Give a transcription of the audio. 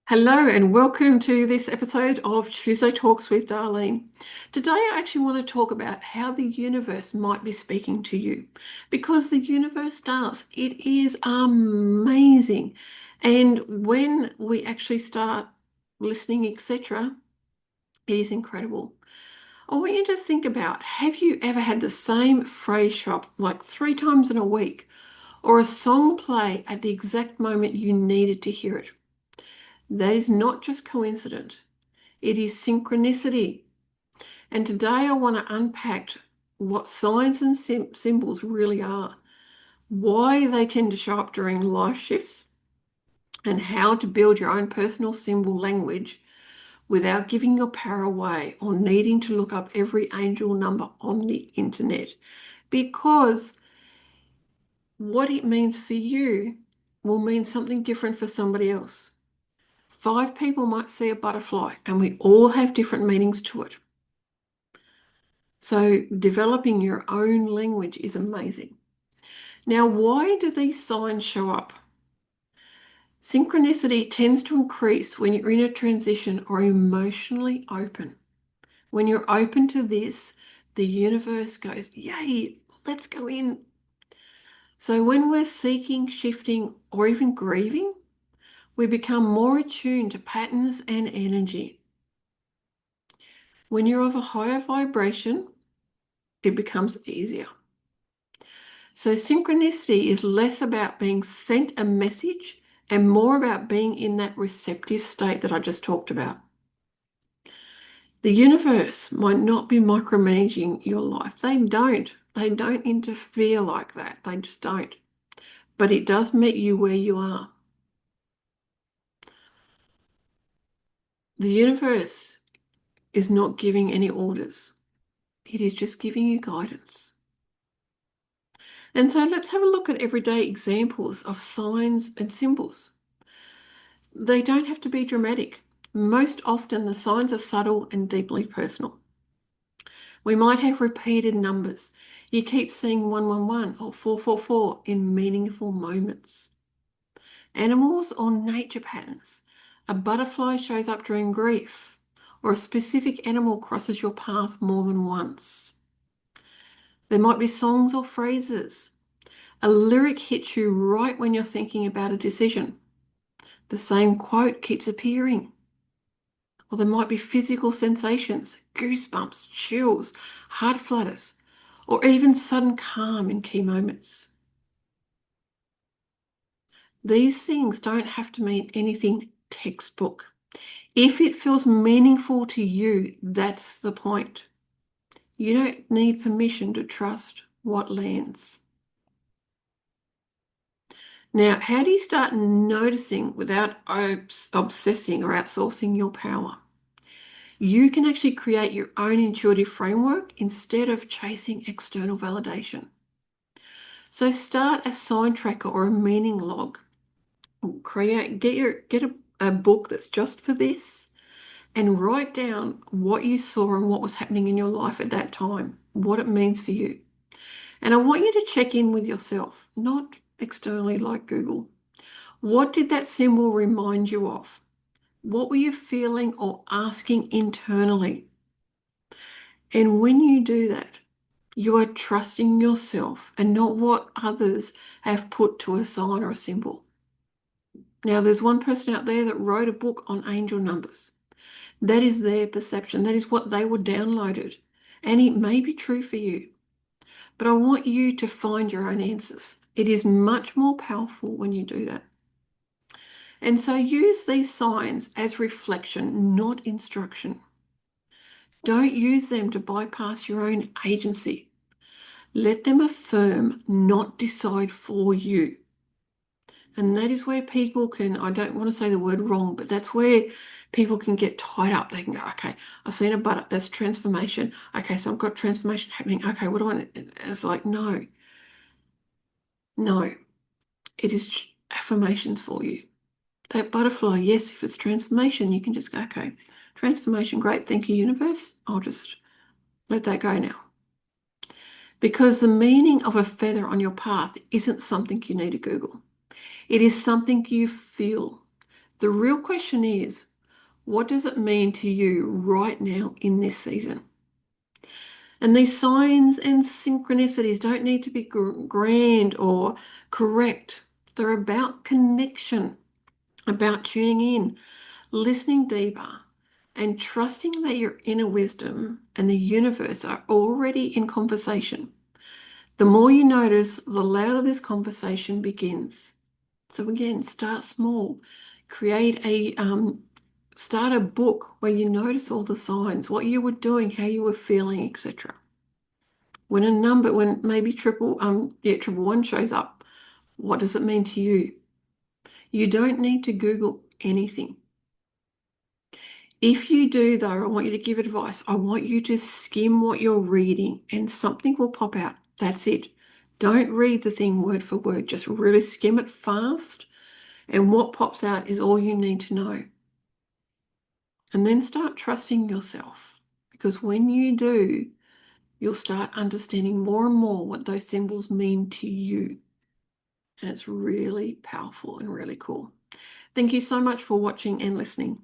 Hello and welcome to this episode of Tuesday Talks with Darlene. Today I actually want to talk about how the universe might be speaking to you because the universe does. It is amazing. And when we actually start listening, etc., it is incredible. I want you to think about, have you ever had the same phrase shop like 3 times in a week or a song play at the exact moment you needed to hear it? That is not just coincidence. It is synchronicity. And today I want to unpack what signs and symbols really are, why they tend to show up during life shifts, and how to build your own personal symbol language without giving your power away or needing to look up every angel number on the internet. Because what it means for you will mean something different for somebody else. 5 people might see a butterfly, and we all have different meanings to it. So developing your own language is amazing. Now, why do these signs show up? Synchronicity tends to increase when you're in a transition or emotionally open. When you're open to this, the universe goes, yay, let's go in. So when we're seeking, shifting, or even grieving, we become more attuned to patterns and energy. When you're of a higher vibration, it becomes easier. So synchronicity is less about being sent a message and more about being in that receptive state that I just talked about. The universe might not be micromanaging your life. They don't. They don't interfere like that. They just don't. But it does meet you where you are. The universe is not giving any orders. It is just giving you guidance. And so let's have a look at everyday examples of signs and symbols. They don't have to be dramatic. Most often, the signs are subtle and deeply personal. We might have repeated numbers. You keep seeing 111 or 444 in meaningful moments. Animals or nature patterns. A butterfly shows up during grief, or a specific animal crosses your path more than once. There might be songs or phrases. A lyric hits you right when you're thinking about a decision. The same quote keeps appearing. Or there might be physical sensations, goosebumps, chills, heart flutters, or even sudden calm in key moments. These things don't have to mean anything textbook. If it feels meaningful to you, that's the point. You don't need permission to trust what lands. Now, how do you start noticing without obsessing or outsourcing your power? You can actually create your own intuitive framework instead of chasing external validation. So start a sign tracker or a meaning log. Get a book that's just for this and write down what you saw and what was happening in your life at that time, what it means for you. And I want you to check in with yourself, not externally like Google. What did that symbol remind you of? What were you feeling or asking internally? And when you do that, you are trusting yourself and not what others have put to a sign or a symbol. Now, there's one person out there that wrote a book on angel numbers. That is their perception. That is what they were downloaded. And it may be true for you. But I want you to find your own answers. It is much more powerful when you do that. And so use these signs as reflection, not instruction. Don't use them to bypass your own agency. Let them affirm, not decide for you. And that is where people can, I don't want to say the word wrong, but that's where people can get tied up. They can go, okay, I've seen a butter, that's transformation. Okay, so I've got transformation happening. Okay, what do I, it's like, no, it is affirmations for you. That butterfly, yes, if it's transformation, you can just go, okay, transformation, great, thank you, universe. I'll just let that go now. Because the meaning of a feather on your path isn't something you need to Google. It is something you feel. The real question is, what does it mean to you right now in this season? And these signs and synchronicities don't need to be grand or correct. They're about connection, about tuning in, listening deeper, and trusting that your inner wisdom and the universe are already in conversation. The more you notice, the louder this conversation begins. So again, start small. Create start a book where you notice all the signs, what you were doing, how you were feeling, etc. When maybe triple one shows up, what does it mean to you? You don't need to Google anything. If you do, though, I want you to give advice. I want you to skim what you're reading and something will pop out. That's it. Don't read the thing word for word. Just really skim it fast. And what pops out is all you need to know. And then start trusting yourself. Because when you do, you'll start understanding more and more what those symbols mean to you. And it's really powerful and really cool. Thank you so much for watching and listening.